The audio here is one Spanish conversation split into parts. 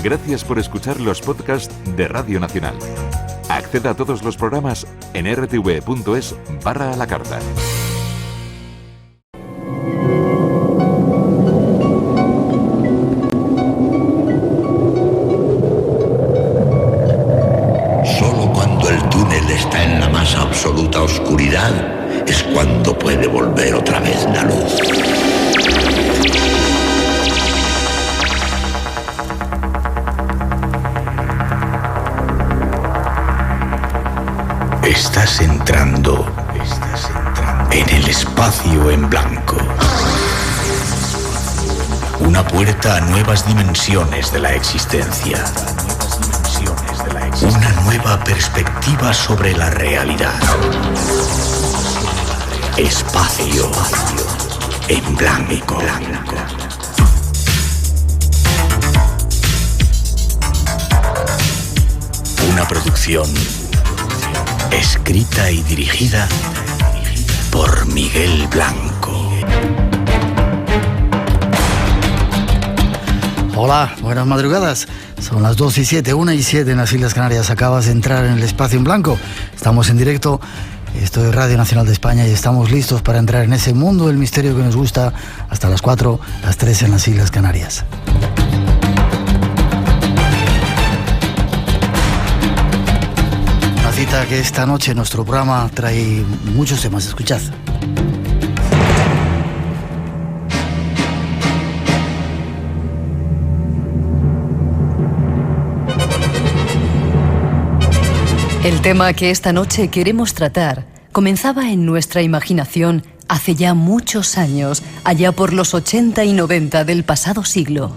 Gracias por escuchar los podcasts de Radio Nacional. Acceda a todos los programas en rtv.es/a la carta. Solo cuando el túnel está en la más absoluta oscuridad es cuando puede volver otra vez la luz. Estás entrando en el espacio en blanco. Una puerta a nuevas dimensiones de la existencia. Una nueva perspectiva sobre la realidad. Espacio en blanco. Una producción escrita y dirigida por Miguel Blanco. Hola, buenas madrugadas. Son las 2:07, 1:07 en las Islas Canarias. Acabas de entrar en el espacio en blanco. Estamos en directo. Esto es Radio Nacional de España y estamos listos para entrar en ese mundo del misterio que nos gusta hasta las 4, las 3 en las Islas Canarias. Una cita que esta noche nuestro programa trae muchos temas. Escuchad. El tema que esta noche queremos tratar comenzaba en nuestra imaginación hace ya muchos años, allá por los 80 y 90 del pasado siglo.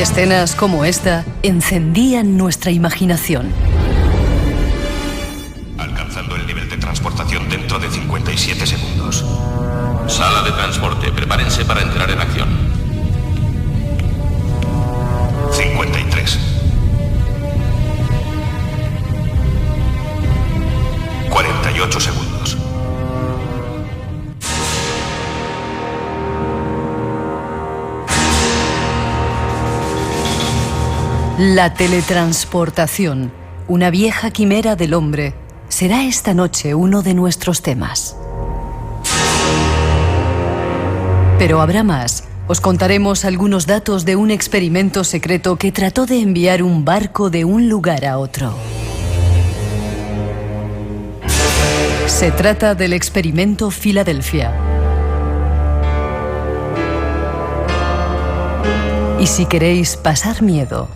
Escenas como esta encendían nuestra imaginación. Alcanzando el nivel de transportación dentro de 57 segundos. Sala de transporte, prepárense para entrar en acción. 53. 48 segundos. La teletransportación, una vieja quimera del hombre, será esta noche uno de nuestros temas. Pero habrá más. Os contaremos algunos datos de un experimento secreto que trató de enviar un barco de un lugar a otro. Se trata del experimento Filadelfia. Y si queréis pasar miedo,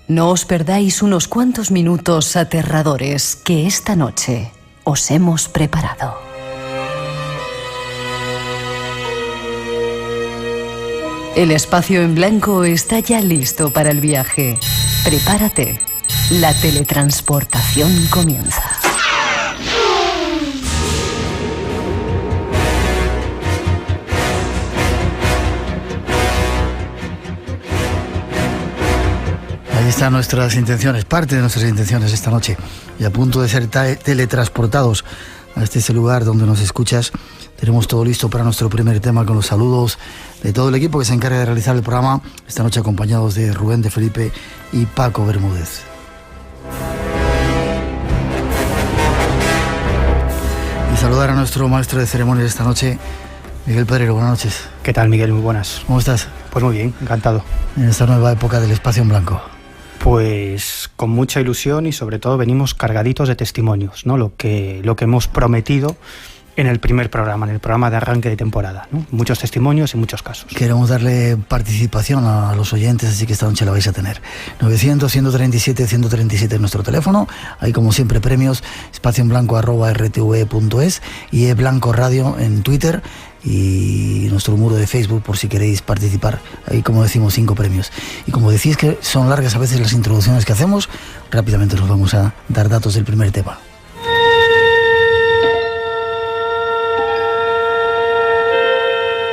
no os perdáis unos cuantos minutos aterradores que esta noche os hemos preparado. El espacio en blanco está ya listo para el viaje. Prepárate. La teletransportación comienza. Ahí están nuestras intenciones, parte de nuestras intenciones esta noche. Y a punto de ser teletransportados a este lugar donde nos escuchas. Tenemos todo listo para nuestro primer tema con los saludos de todo el equipo que se encarga de realizar el programa. Esta noche acompañados de Rubén de Felipe y Paco Bermúdez. Y saludar a nuestro maestro de ceremonias esta noche, Miguel Pedrero. Buenas noches. ¿Qué tal, Miguel? Muy buenas. ¿Cómo estás? Pues muy bien, encantado. En esta nueva época del espacio en blanco. Pues con mucha ilusión y sobre todo venimos cargaditos de testimonios, ¿no? Lo que hemos prometido en el primer programa, en el programa de arranque de temporada, ¿no? Muchos testimonios y muchos casos. Queremos darle participación a los oyentes, así que esta noche la vais a tener. 900-137-137 es nuestro teléfono. Hay como siempre premios, espacioenblanco@rtv.es y Blanco Radio en Twitter y nuestro muro de Facebook por si queréis participar. Ahí, como decimos, 5 premios. Y como decís que son largas a veces las introducciones que hacemos, rápidamente nos vamos a dar datos del primer tema.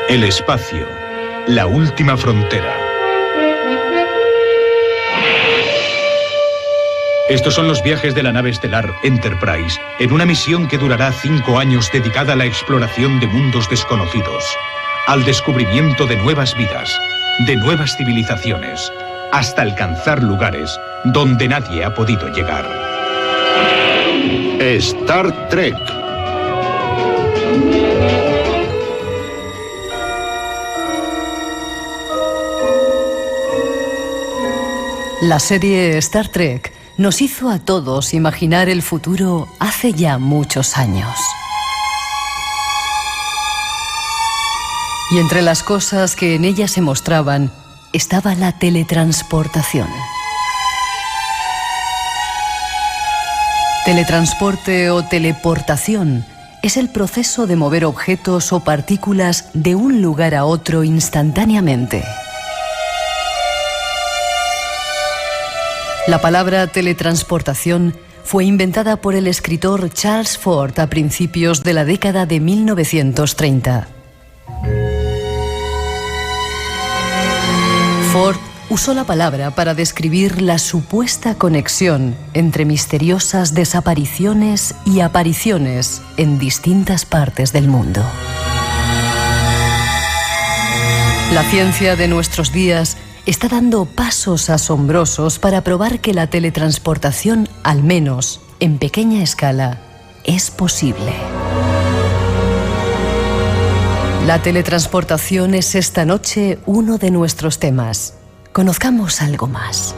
El espacio, la última frontera. Estos son los viajes de la nave estelar Enterprise, en una misión que durará 5 años dedicada a la exploración de mundos desconocidos. al descubrimiento de nuevas vidas, de nuevas civilizaciones, hasta alcanzar lugares donde nadie ha podido llegar. Star Trek. La serie Star Trek nos hizo a todos imaginar el futuro hace ya muchos años. Y entre las cosas que en ella se mostraban estaba la teletransportación. Teletransporte o teleportación es el proceso de mover objetos o partículas de un lugar a otro instantáneamente. La palabra teletransportación fue inventada por el escritor Charles Fort a principios de la década de 1930. Ford usó la palabra para describir la supuesta conexión entre misteriosas desapariciones y apariciones en distintas partes del mundo. La ciencia de nuestros días está dando pasos asombrosos para probar que la teletransportación, al menos en pequeña escala, es posible. La teletransportación es esta noche uno de nuestros temas. Conozcamos algo más.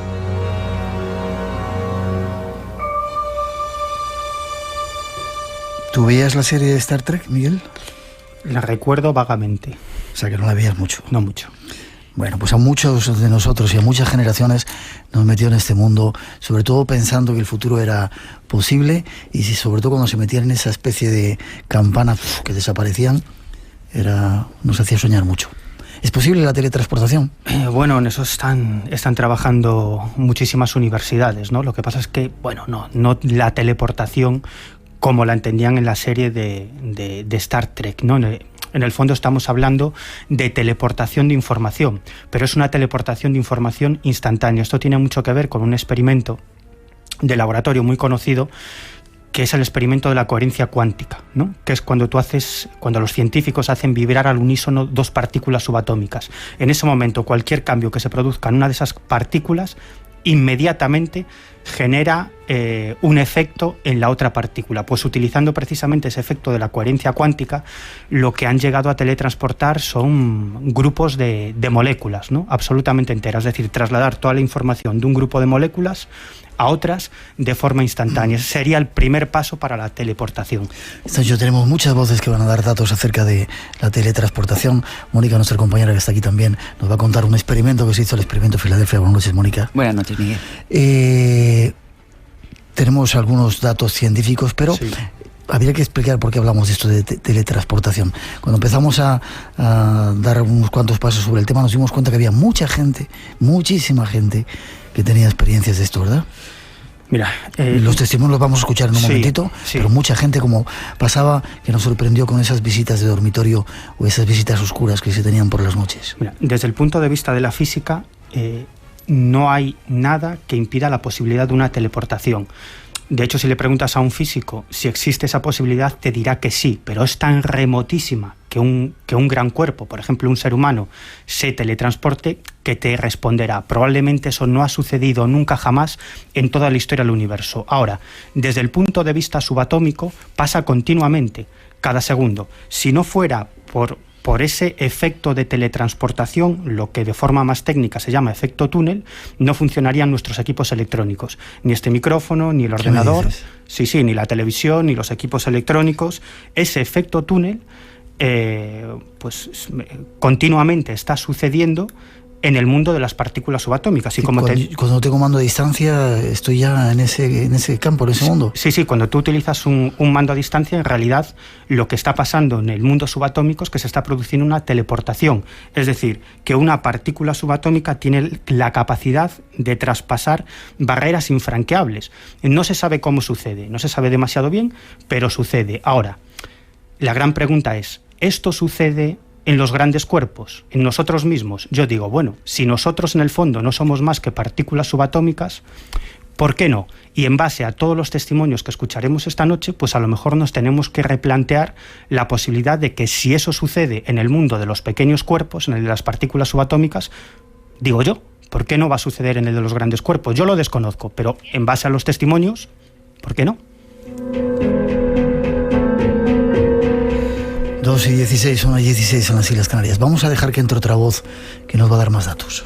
¿Tú veías la serie de Star Trek, Miguel? La recuerdo vagamente. O sea, que no la veías mucho. No mucho. Bueno, pues a muchos de nosotros y a muchas generaciones nos metió en este mundo, sobre todo pensando que el futuro era posible, y sobre todo cuando se metían en esa especie de campanas que desaparecían, nos hacía soñar mucho. ¿Es posible la teletransportación? Bueno, en eso están trabajando muchísimas universidades, ¿no? Lo que pasa es que, bueno, no la teleportación como la entendían en la serie de Star Trek, ¿no? En el fondo estamos hablando de teleportación de información, pero es una teleportación de información instantánea. Esto tiene mucho que ver con un experimento de laboratorio muy conocido, que es el experimento de la coherencia cuántica, ¿no? Que es cuando los científicos hacen vibrar al unísono dos partículas subatómicas. En ese momento, cualquier cambio que se produzca en una de esas partículas inmediatamente genera un efecto en la otra partícula. Pues utilizando precisamente ese efecto de la coherencia cuántica, lo que han llegado a teletransportar son grupos de moléculas, ¿no? Absolutamente enteras, es decir, trasladar toda la información de un grupo de moléculas a otras de forma instantánea. Ese sería el primer paso para la teleportación. Esta noche tenemos muchas voces que van a dar datos acerca de la teletransportación. Mónica, nuestra compañera que está aquí también, nos va a contar un experimento que se hizo, el experimento Filadelfia. Buenas noches, Mónica. Buenas noches, Miguel. Tenemos algunos datos científicos, pero sí, habría que explicar por qué hablamos de esto de teletransportación. Cuando empezamos a dar unos cuantos pasos sobre el tema, nos dimos cuenta que había mucha gente, muchísima gente, que tenía experiencias de esto, ¿verdad? Mira, los testimonios los vamos a escuchar en un momentito, pero mucha gente, como pasaba, que nos sorprendió con esas visitas de dormitorio o esas visitas oscuras que se tenían por las noches. Mira, desde el punto de vista de la física, no hay nada que impida la posibilidad de una teleportación. De hecho, si le preguntas a un físico si existe esa posibilidad, te dirá que sí, pero es tan remotísima que un gran cuerpo, por ejemplo un ser humano, se teletransporte, que te responderá: probablemente eso no ha sucedido nunca jamás en toda la historia del universo. Ahora, desde el punto de vista subatómico, pasa continuamente, cada segundo. Si no fuera por ese efecto de teletransportación, lo que de forma más técnica se llama efecto túnel, no funcionarían nuestros equipos electrónicos, ni este micrófono, ni el ordenador, ni la televisión, ni los equipos electrónicos. Ese efecto túnel continuamente está sucediendo en el mundo de las partículas subatómicas. Y como cuando tengo mando a distancia, estoy ya en ese campo, en ese mundo. Sí, cuando tú utilizas un mando a distancia, en realidad lo que está pasando en el mundo subatómico es que se está produciendo una teleportación. Es decir, que una partícula subatómica tiene la capacidad de traspasar barreras infranqueables. No se sabe cómo sucede, no se sabe demasiado bien, pero sucede. Ahora, la gran pregunta es, ¿esto sucede en los grandes cuerpos, en nosotros mismos? Yo digo, bueno, si nosotros en el fondo no somos más que partículas subatómicas, ¿Por qué no? Y en base a todos los testimonios que escucharemos esta noche, pues a lo mejor nos tenemos que replantear la posibilidad de que si eso sucede en el mundo de los pequeños cuerpos, en el de las partículas subatómicas, digo yo, ¿por qué no va a suceder en el de los grandes cuerpos? Yo lo desconozco, pero en base a los testimonios, ¿por qué no? 2:16, son las 16 en las Islas Canarias. Vamos a dejar que entre otra voz que nos va a dar más datos.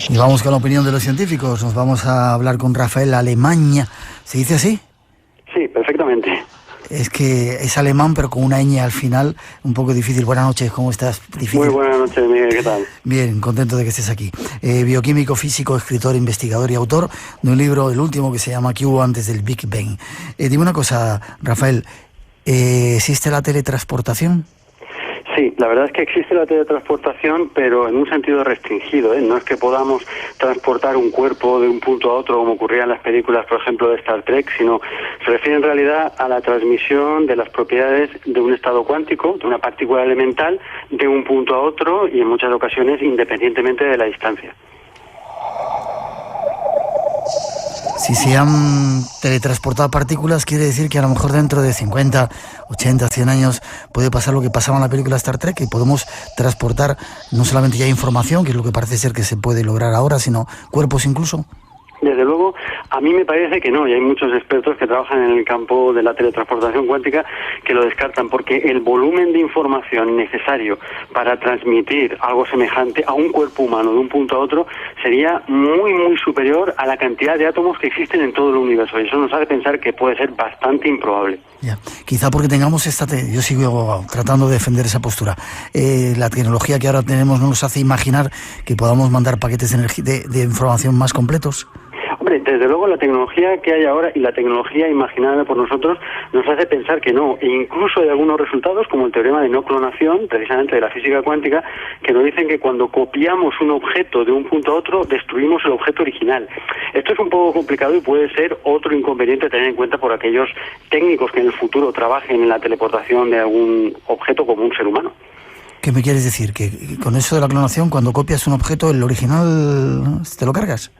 Y vamos con la opinión de los científicos. Nos vamos a hablar con Rafael Alemanya. ¿Se dice así? Sí, perfectamente. Es que es alemán, pero con una ñ al final, un poco difícil. Buenas noches, ¿cómo estás? Difícil. Muy buenas noches, Miguel, ¿qué tal? Bien, contento de que estés aquí. Bioquímico, físico, escritor, investigador y autor de un libro, el último, que se llama ¿Qué hubo antes del Big Bang? Dime una cosa, Rafael, ¿existe la teletransportación? Sí, la verdad es que existe la teletransportación, pero en un sentido restringido, ¿eh? No es que podamos transportar un cuerpo de un punto a otro, como ocurría en las películas, por ejemplo, de Star Trek, sino se refiere en realidad a la transmisión de las propiedades de un estado cuántico, de una partícula elemental, de un punto a otro y en muchas ocasiones independientemente de la distancia. Si se han teletransportado partículas, quiere decir que a lo mejor dentro de 50, 80, 100 años puede pasar lo que pasaba en la película Star Trek, que podemos transportar no solamente ya información, que es lo que parece ser que se puede lograr ahora, sino cuerpos incluso. Desde luego, a mí me parece que no, y hay muchos expertos que trabajan en el campo de la teletransportación cuántica que lo descartan, porque el volumen de información necesario para transmitir algo semejante a un cuerpo humano de un punto a otro sería muy, muy superior a la cantidad de átomos que existen en todo el universo, y eso nos hace pensar que puede ser bastante improbable. Ya. Quizá porque tengamos yo sigo tratando de defender esa postura. La tecnología que ahora tenemos no nos hace imaginar que podamos mandar paquetes de información más completos. Hombre, desde luego la tecnología que hay ahora y la tecnología imaginada por nosotros nos hace pensar que no, e incluso hay algunos resultados como el teorema de no clonación, precisamente de la física cuántica, que nos dicen que cuando copiamos un objeto de un punto a otro destruimos el objeto original. Esto es un poco complicado y puede ser otro inconveniente a tener en cuenta por aquellos técnicos que en el futuro trabajen en la teleportación de algún objeto como un ser humano. ¿Qué me quieres decir? ¿Que con eso de la clonación, cuando copias un objeto, el original te lo cargas?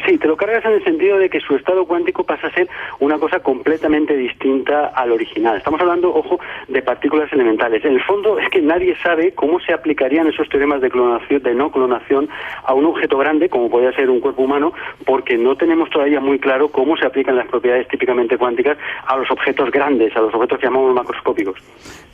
Sí, te lo cargas en el sentido de que su estado cuántico pasa a ser una cosa completamente distinta al original. Estamos hablando, ojo, de partículas elementales. En el fondo es que nadie sabe cómo se aplicarían esos teoremas de clonación, de no clonación, a un objeto grande, como podría ser un cuerpo humano, porque no tenemos todavía muy claro cómo se aplican las propiedades típicamente cuánticas a los objetos grandes, a los objetos que llamamos macroscópicos.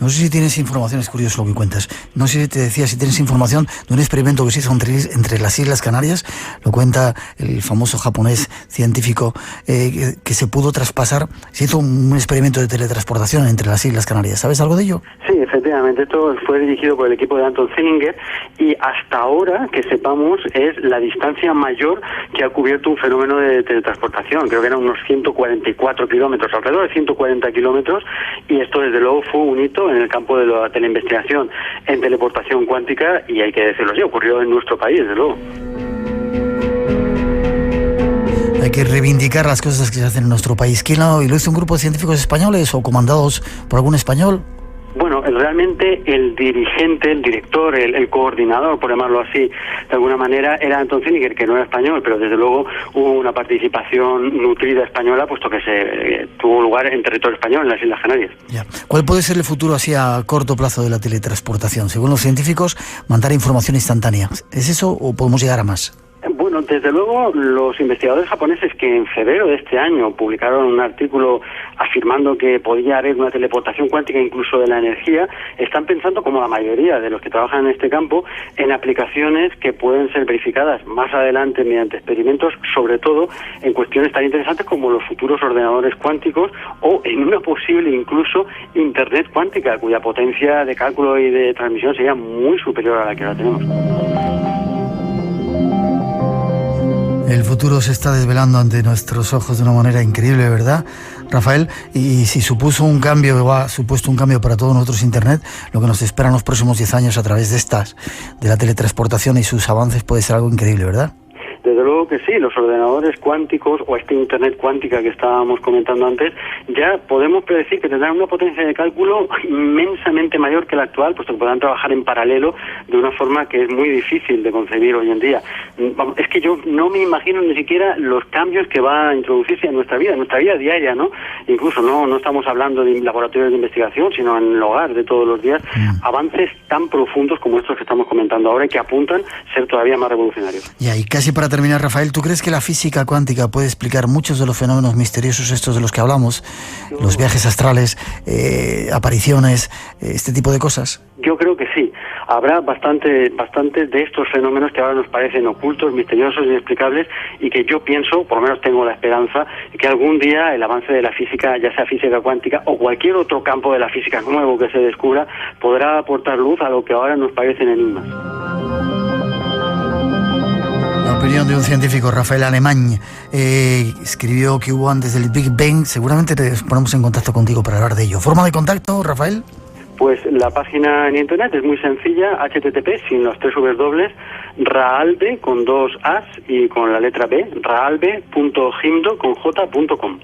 No sé si tienes información, es curioso lo que cuentas. No sé si te decía, si tienes información de un experimento que se hizo entre las Islas Canarias, lo cuenta el famoso japonés científico, que se pudo traspasar, se hizo un experimento de teletransportación entre las Islas Canarias. ¿Sabes algo de ello? Sí, efectivamente, esto fue dirigido por el equipo de Anton Zeilinger y hasta ahora, que sepamos, es la distancia mayor que ha cubierto un fenómeno de teletransportación. Creo que eran unos 144 kilómetros, alrededor de 140 kilómetros, y esto desde luego fue un hito en el campo de la investigación en teleportación cuántica, y hay que decirlo así, ocurrió en nuestro país, desde luego. Hay que reivindicar las cosas que se hacen en nuestro país. ¿Quién lo hizo? ¿Un grupo de científicos españoles o comandados por algún español? Bueno, realmente el dirigente, el director, el coordinador, por llamarlo así, de alguna manera, era Anton Zeilinger, que no era español, pero desde luego hubo una participación nutrida española, puesto que se tuvo lugar en territorio español, en las Islas Canarias. Ya. ¿Cuál puede ser el futuro así a corto plazo de la teletransportación? Según los científicos, mandar información instantánea. ¿Es eso o podemos llegar a más? Bueno, desde luego los investigadores japoneses que en febrero de este año publicaron un artículo afirmando que podía haber una teleportación cuántica incluso de la energía, están pensando, como la mayoría de los que trabajan en este campo, en aplicaciones que pueden ser verificadas más adelante mediante experimentos, sobre todo en cuestiones tan interesantes como los futuros ordenadores cuánticos o en una posible incluso Internet cuántica, cuya potencia de cálculo y de transmisión sería muy superior a la que ahora tenemos. El futuro se está desvelando ante nuestros ojos de una manera increíble, ¿verdad, Rafael? Y si supuso un cambio, o ha supuesto un cambio para todos nosotros Internet, lo que nos espera en los próximos 10 años a través de la teletransportación y sus avances puede ser algo increíble, ¿verdad? Desde luego creo que sí, los ordenadores cuánticos o esta Internet cuántica que estábamos comentando antes, ya podemos predecir que tendrán una potencia de cálculo inmensamente mayor que la actual, puesto que podrán trabajar en paralelo de una forma que es muy difícil de concebir hoy en día. Es que yo no me imagino ni siquiera los cambios que va a introducirse en nuestra vida diaria, ¿no? Incluso no estamos hablando de laboratorios de investigación, sino en el hogar de todos los días, avances tan profundos como estos que estamos comentando ahora y que apuntan a ser todavía más revolucionarios. Y casi para terminar, Rafael, ¿tú crees que la física cuántica puede explicar muchos de los fenómenos misteriosos estos de los que hablamos? Los viajes astrales, apariciones, este tipo de cosas. Yo creo que sí. Habrá bastante de estos fenómenos que ahora nos parecen ocultos, misteriosos, inexplicables, y que yo pienso, por lo menos tengo la esperanza, que algún día el avance de la física, ya sea física cuántica o cualquier otro campo de la física nuevo que se descubra, podrá aportar luz a lo que ahora nos parecen enigmas. La opinión de un científico, Rafael Alemany, escribió que hubo antes del Big Bang. Seguramente te ponemos en contacto contigo para hablar de ello. ¿Forma de contacto, Rafael? Pues la página en internet es muy sencilla, http, sin los 3 W, raalbe, con 2 As y con la letra B, raalbe.gimdo.com.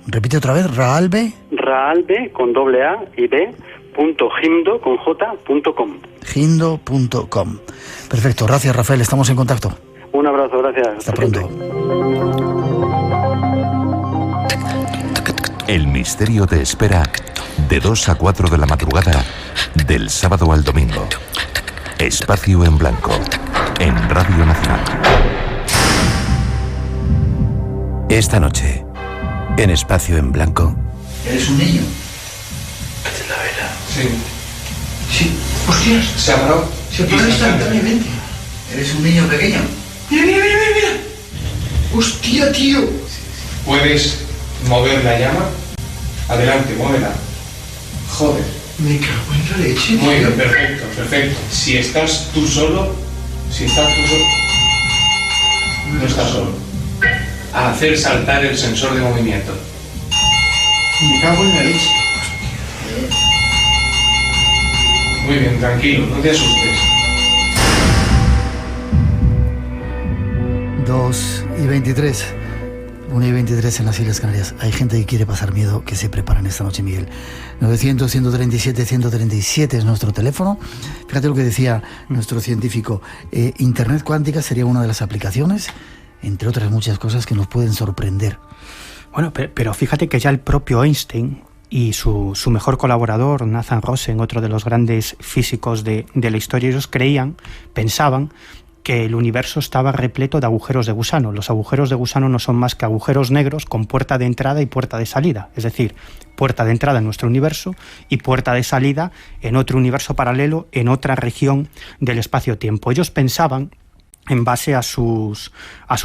Repite otra vez, Raalbe. Raalbe, con doble A y B, .gimdo.com. Gimdo.com. Perfecto, gracias, Rafael, estamos en contacto. Un abrazo, gracias. Hasta pronto. El misterio te espera de 2 a 4 de la madrugada, del sábado al domingo. Espacio en Blanco, en Radio Nacional. Esta noche, en Espacio en Blanco. ¿Eres un niño? ¿La vela? Sí. Sí. ¡Hostias! Se apagó. Se apagó instantáneamente. ¿Eres un niño pequeño? Mira, mira, mira, mira. ¡Hostia, tío! ¿Puedes mover la llama? Adelante, muévela. Joder. Me cago en la leche. Muy bien, perfecto, perfecto. Si estás tú solo, no estás solo. A hacer saltar el sensor de movimiento. Me cago en la leche. Muy bien, tranquilo, no te asustes. 2:23. 1:23 en las Islas Canarias. Hay gente que quiere pasar miedo, que se preparan esta noche, Miguel. 900-137-137 es nuestro teléfono. Fíjate lo que decía nuestro científico. Internet cuántica sería una de las aplicaciones, entre otras muchas cosas, que nos pueden sorprender. Bueno, pero fíjate que ya el propio Einstein y su mejor colaborador, Nathan Rosen, otro de los grandes físicos de la historia, ellos pensaban que el universo estaba repleto de agujeros de gusano. Los agujeros de gusano no son más que agujeros negros con puerta de entrada y puerta de salida. Es decir, puerta de entrada en nuestro universo y puerta de salida en otro universo paralelo, en otra región del espacio-tiempo. Ellos pensaban, en base a sus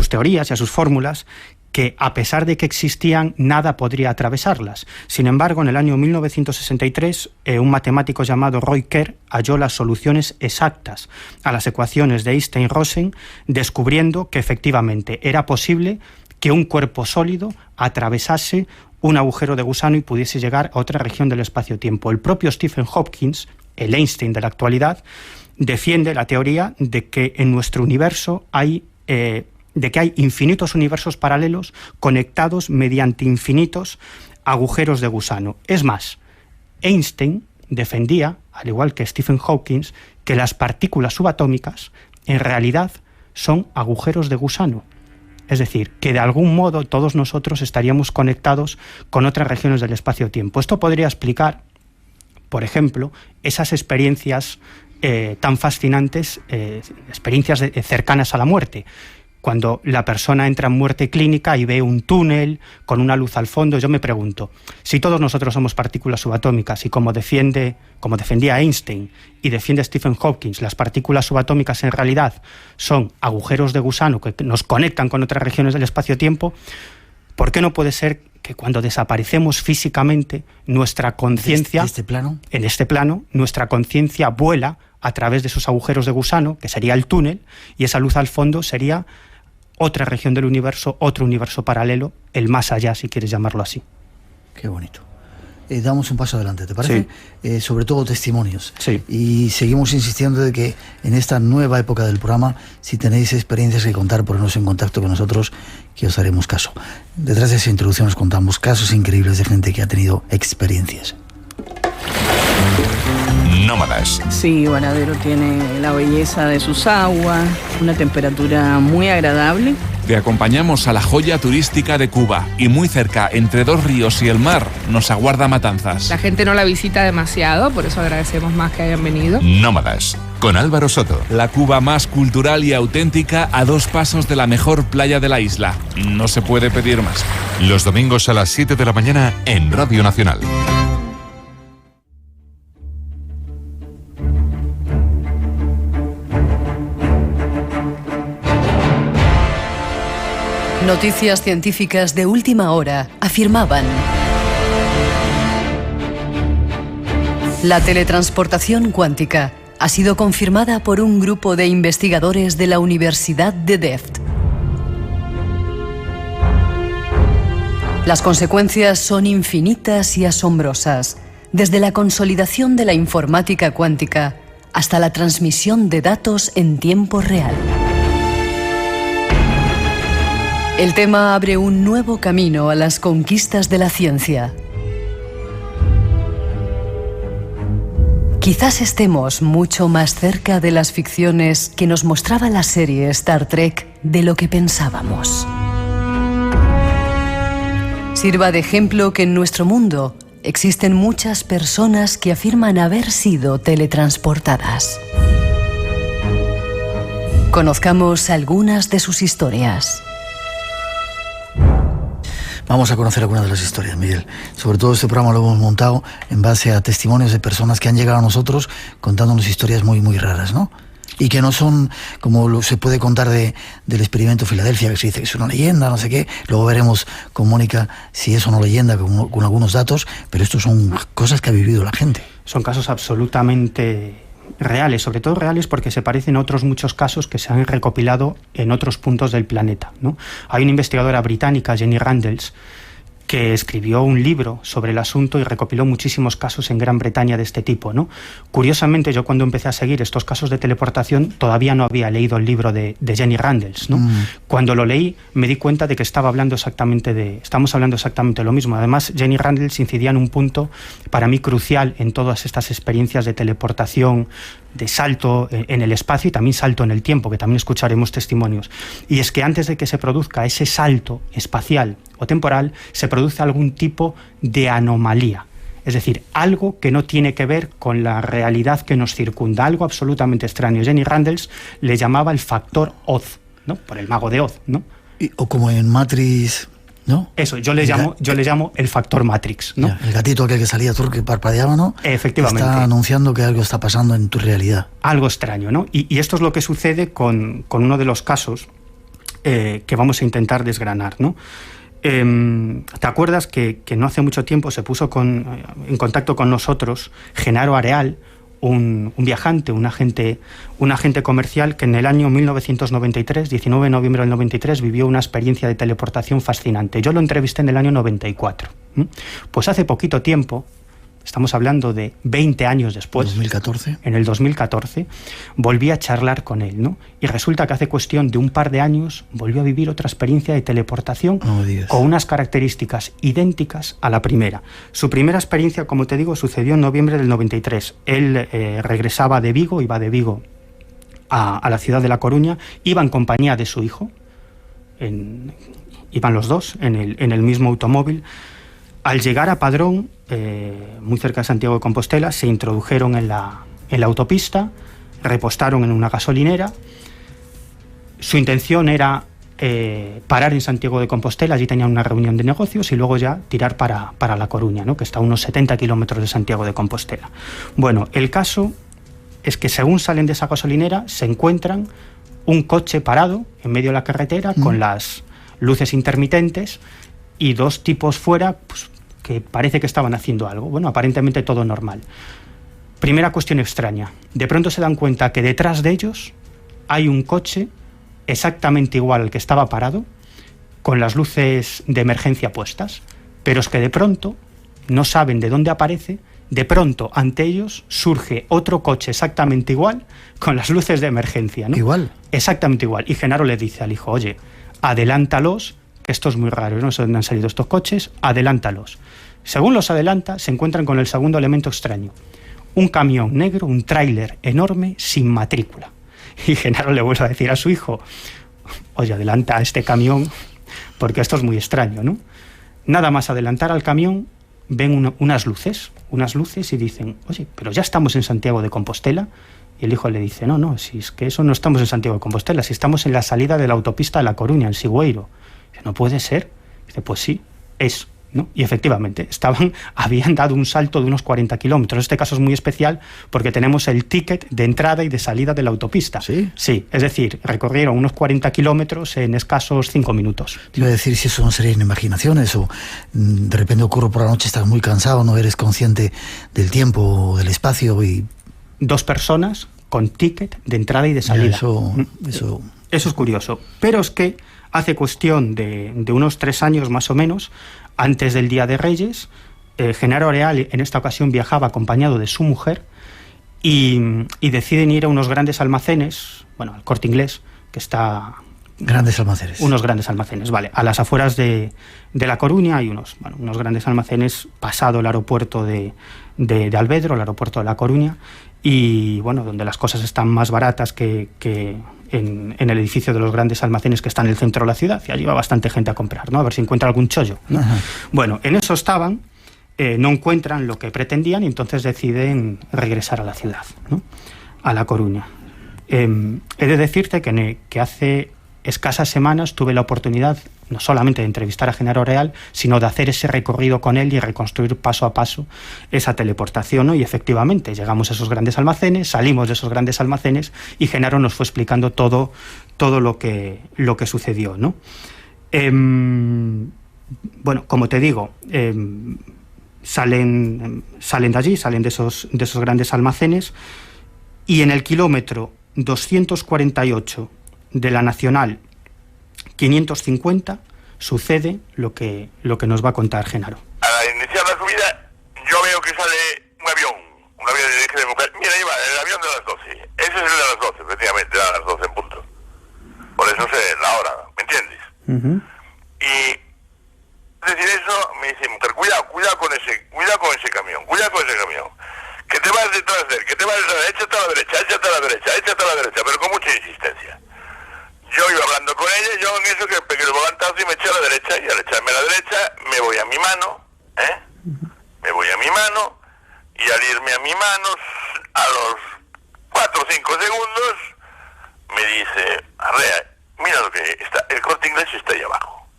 teorías y a sus fórmulas, que a pesar de que existían, nada podría atravesarlas. Sin embargo, en el año 1963, un matemático llamado Roy Kerr halló las soluciones exactas a las ecuaciones de Einstein-Rosen, descubriendo que efectivamente era posible que un cuerpo sólido atravesase un agujero de gusano y pudiese llegar a otra región del espacio-tiempo. El propio Stephen Hawking, el Einstein de la actualidad, defiende la teoría de que en nuestro universo hay infinitos universos paralelos conectados mediante infinitos agujeros de gusano. Es más, Einstein defendía, al igual que Stephen Hawking, que las partículas subatómicas en realidad son agujeros de gusano. Es decir, que de algún modo todos nosotros estaríamos conectados con otras regiones del espacio-tiempo. Esto podría explicar, por ejemplo, esas experiencias tan fascinantes, experiencias cercanas a la muerte. Cuando la persona entra en muerte clínica y ve un túnel con una luz al fondo, yo me pregunto, si todos nosotros somos partículas subatómicas y como defendía Einstein y defiende Stephen Hawking, las partículas subatómicas en realidad son agujeros de gusano que nos conectan con otras regiones del espacio-tiempo, ¿por qué no puede ser que cuando desaparecemos físicamente, nuestra conciencia, en este plano, nuestra conciencia vuela a través de esos agujeros de gusano, que sería el túnel, y esa luz al fondo sería otra región del universo, otro universo paralelo, el más allá, si quieres llamarlo así? Qué bonito. damos un paso adelante, ¿te parece? Sí. Sobre todo testimonios. Sí. Y seguimos insistiendo de que en esta nueva época del programa, si tenéis experiencias que contar, ponernos en contacto con nosotros, que os haremos caso. Detrás de esa introducción os contamos casos increíbles de gente que ha tenido experiencias. Nómadas. Sí, Varadero tiene la belleza de sus aguas, una temperatura muy agradable. Te acompañamos a la joya turística de Cuba y muy cerca, entre dos ríos y el mar, nos aguarda Matanzas. La gente no la visita demasiado, por eso agradecemos más que hayan venido. Nómadas, con Álvaro Soto. La Cuba más cultural y auténtica a 2 pasos de la mejor playa de la isla. No se puede pedir más. Los domingos a las 7 de la mañana en Radio Nacional. Noticias científicas de última hora afirmaban: la teletransportación cuántica ha sido confirmada por un grupo de investigadores de la Universidad de Delft. Las consecuencias son infinitas y asombrosas, desde la consolidación de la informática cuántica hasta la transmisión de datos en tiempo real. El tema abre un nuevo camino a las conquistas de la ciencia. Quizás estemos mucho más cerca de las ficciones que nos mostraba la serie Star Trek de lo que pensábamos. Sirva de ejemplo que en nuestro mundo existen muchas personas que afirman haber sido teletransportadas. Conozcamos algunas de sus historias. Vamos a conocer algunas de las historias, Miguel. Sobre todo este programa lo hemos montado en base a testimonios de personas que han llegado a nosotros contándonos historias muy, muy raras, ¿no? Y que no son como se puede contar del experimento Filadelfia, que se dice que es una leyenda, no sé qué. Luego veremos con Mónica si es o no leyenda, con algunos datos, pero estos son cosas que ha vivido la gente. Son casos absolutamente reales, sobre todo reales porque se parecen a otros muchos casos que se han recopilado en otros puntos del planeta, ¿no? Hay una investigadora británica, Jenny Randles, que escribió un libro sobre el asunto y recopiló muchísimos casos en Gran Bretaña de este tipo, ¿no? Curiosamente, yo cuando empecé a seguir estos casos de teleportación todavía no había leído el libro de Jenny Randles, ¿no? Cuando lo leí me di cuenta de que estamos hablando exactamente lo mismo. Además, Jenny Randles incidía en un punto para mí crucial en todas estas experiencias de teleportación, de salto en el espacio y también salto en el tiempo, que también escucharemos testimonios. Y es que antes de que se produzca ese salto espacial o temporal, se produce algún tipo de anomalía. Es decir, algo que no tiene que ver con la realidad que nos circunda, algo absolutamente extraño. Jenny Randles le llamaba el factor Oz, ¿no? Por el mago de Oz, ¿no? O como en Matrix, ¿no? Eso, yo le llamo el factor Matrix, ¿no? Ya, el gatito aquel que salía turco y parpadeaba, ¿no? Efectivamente. Está anunciando que algo está pasando en tu realidad. Algo extraño, ¿no? Y esto es lo que sucede con uno de los casos que vamos a intentar desgranar, ¿no? ¿Te acuerdas que no hace mucho tiempo se puso en contacto con nosotros Genaro Areal, un viajante, un agente comercial que en el año 1993, 19 de noviembre del 93, vivió una experiencia de teleportación fascinante? Yo lo entrevisté en el año 94. Pues hace poquito tiempo, estamos hablando de 20 años después, 2014. En el 2014, volví a charlar con él, ¿no? Y resulta que hace cuestión de un par de años volvió a vivir otra experiencia de teleportación con unas características idénticas a la primera. Su primera experiencia, como te digo, sucedió en noviembre del 93. Él regresaba de Vigo, iba de Vigo a la ciudad de La Coruña, iba en compañía de su hijo, iban los dos en el mismo automóvil. Al llegar a Padrón, muy cerca de Santiago de Compostela, se introdujeron en la autopista, repostaron en una gasolinera. Su intención era parar en Santiago de Compostela, allí tenían una reunión de negocios, y luego ya tirar para La Coruña, ¿no? Que está a unos 70 kilómetros de Santiago de Compostela. Bueno, el caso es que según salen de esa gasolinera, se encuentran un coche parado en medio de la carretera con las luces intermitentes y dos tipos fuera, pues, que parece que estaban haciendo algo. Bueno, aparentemente todo normal. Primera cuestión extraña. De pronto se dan cuenta que detrás de ellos hay un coche exactamente igual al que estaba parado, con las luces de emergencia puestas, pero es que de pronto no saben de dónde aparece, de pronto ante ellos surge otro coche exactamente igual, con las luces de emergencia, ¿no? ¿Igual? Exactamente igual. Y Genaro le dice al hijo, oye, adelántalos, que esto es muy raro, no sé dónde han salido estos coches, adelántalos. Según los adelanta, se encuentran con el segundo elemento extraño. Un camión negro, un tráiler enorme, sin matrícula. Y Genaro le vuelve a decir a su hijo, oye, adelanta a este camión, porque esto es muy extraño, ¿no? Nada más adelantar al camión, ven unas luces y dicen, oye, pero ya estamos en Santiago de Compostela. Y el hijo le dice, no, si es que eso no estamos en Santiago de Compostela, si estamos en la salida de la autopista de La Coruña, en Sigüeiro. Dice, no puede ser. Dice, pues sí, es, ¿no? Y efectivamente, habían dado un salto de unos 40 kilómetros. Este caso es muy especial porque tenemos el ticket de entrada y de salida de la autopista. ¿Sí? Sí, es decir, recorrieron unos 40 kilómetros en escasos 5 minutos. Te iba a decir si eso no serían imaginaciones o de repente ocurre por la noche, estás muy cansado, no eres consciente del tiempo o del espacio y... 2 personas con ticket de entrada y de salida. Eso es curioso. Pero es que hace cuestión de unos 3 años más o menos, antes del Día de Reyes, Genaro Real en esta ocasión viajaba acompañado de su mujer y deciden ir a unos grandes almacenes, bueno, al Corte Inglés, que está... Grandes almacenes. Unos grandes almacenes, vale. A las afueras de La Coruña hay unos grandes almacenes pasado el aeropuerto de Alvedro, el aeropuerto de La Coruña, y bueno, donde las cosas están más baratas que en el edificio de los grandes almacenes que está en el centro de la ciudad, y allí va bastante gente a comprar, ¿no? A ver si encuentra algún chollo, ¿no? Bueno, en eso estaban, no encuentran lo que pretendían y entonces deciden regresar a la ciudad, ¿no? A La Coruña. He de decirte que hace escasas semanas tuve la oportunidad no solamente de entrevistar a Genaro Real, sino de hacer ese recorrido con él y reconstruir paso a paso esa teleportación, ¿no? Y efectivamente llegamos a esos grandes almacenes, salimos de esos grandes almacenes y Genaro nos fue explicando todo lo que sucedió, ¿no? Bueno, como te digo, salen de allí, salen de esos grandes almacenes, y en el kilómetro 248 de la Nacional 550 sucede lo que nos va a contar Genaro. Al iniciar la subida, yo veo que sale un avión de mujer. Mira, ahí va, el avión de las 12. Ese es el de las 12, efectivamente, a las 12 en punto. Por eso sé la hora, ¿me entiendes? Y decir eso, me dice, mujer, cuidado con ese camión, que te vas detrás de él, échate a la derecha, pero con mucha insistencia. Yo iba hablando con ella, yo en eso que pegué el volantazo y me eché a la derecha, y al echarme a la derecha me voy a mi mano, y al irme a mi mano, a los 4 o 5 segundos, me dice, Arrea, mira lo que está, el Corte Inglés está ahí abajo.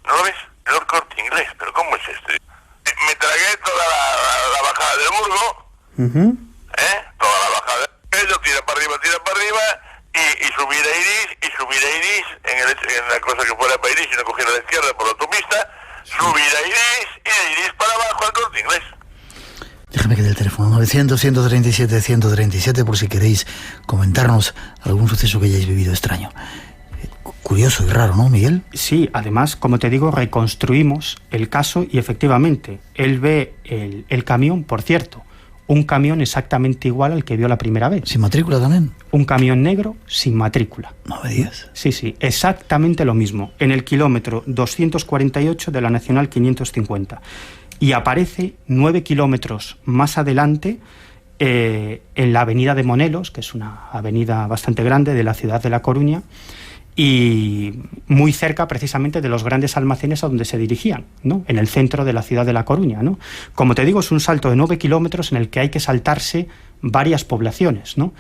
¿No lo ves? El Corte Inglés, pero ¿cómo es esto? Me tragué toda la bajada del Burgo, toda la bajada del Burgo, tira para arriba, y subir a Iris, en la cosa que fuera para Iris, y no cogiera a la izquierda por la autopista, subir a Iris, y de Iris para abajo al Corte Inglés. Déjame que dé el teléfono, 900-137-137, por si queréis comentarnos algún suceso que hayáis vivido extraño. Curioso y raro, ¿no, Miguel? Sí, además, como te digo, reconstruimos el caso y efectivamente, él ve el camión, por cierto, un camión exactamente igual al que vio la primera vez. ¿Sin matrícula también? Un camión negro sin matrícula. No me digas. Sí, exactamente lo mismo, en el kilómetro 248 de la Nacional 550. Y aparece 9 kilómetros más adelante en la avenida de Monelos, que es una avenida bastante grande de la ciudad de La Coruña, y muy cerca precisamente de los grandes almacenes a donde se dirigían, ¿no? En el centro de la ciudad de La Coruña, ¿no? Como te digo, es un salto de 9 kilómetros en el que hay que saltarse varias poblaciones, ¿no?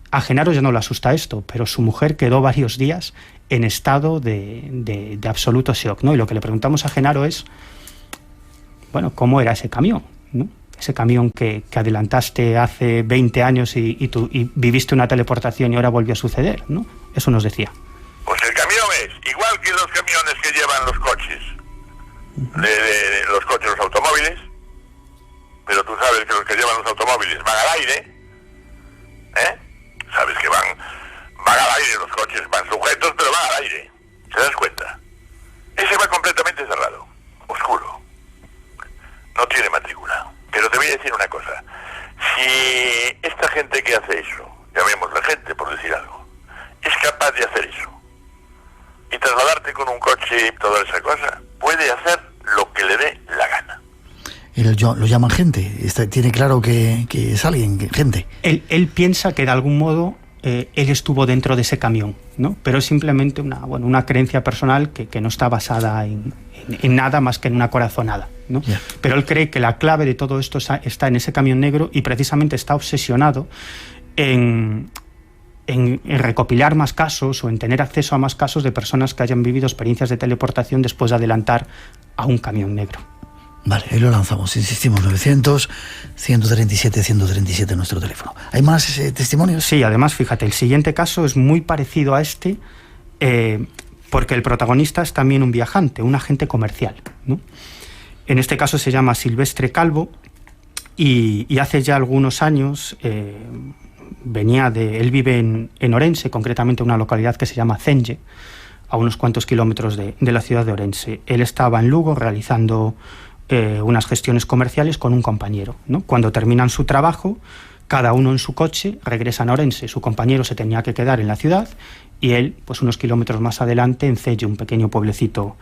A Genaro ya no le asusta esto, pero su mujer quedó varios días en estado de absoluto shock, ¿no? Y lo que le preguntamos a Genaro es, bueno, ¿cómo era ese camión, ¿no? Ese camión que adelantaste hace 20 años y viviste una teleportación y ahora volvió a suceder, ¿no? Eso nos decía. Pues el camión es igual que los camiones que llevan los coches, los automóviles, pero tú sabes que los que llevan los automóviles van al aire, sabes que van al aire, los coches van sujetos, pero van al aire, ¿te das cuenta? Ese va completamente cerrado, oscuro. trasladarte con un coche y toda esa cosa. Puede hacer lo que le dé la gana. Lo llaman gente. Tiene claro que es alguien, gente. Él piensa que de algún modo él estuvo dentro de ese camión, ¿no? Pero es simplemente una creencia personal que no está basada en nada más que en una corazonada, ¿no? Yeah. Pero él cree que la clave de todo esto está en ese camión negro y precisamente está obsesionado en recopilar más casos o en tener acceso a más casos de personas que hayan vivido experiencias de teleportación después de adelantar a un camión negro. Vale, ahí lo lanzamos, insistimos, 900-137-137 nuestro teléfono. ¿Hay más testimonios? Sí, además, fíjate, el siguiente caso es muy parecido a este, porque el protagonista es también un viajante, un agente comercial, ¿no? En este caso se llama Silvestre Calvo y hace ya algunos años él vive en Orense, concretamente una localidad que se llama Cenge, a unos cuantos kilómetros de la ciudad de Orense. Él estaba en Lugo realizando unas gestiones comerciales con un compañero, ¿no? Cuando terminan su trabajo, cada uno en su coche regresan a Orense. Su compañero se tenía que quedar en la ciudad y él, pues unos kilómetros más adelante, en Celle, un pequeño pueblecito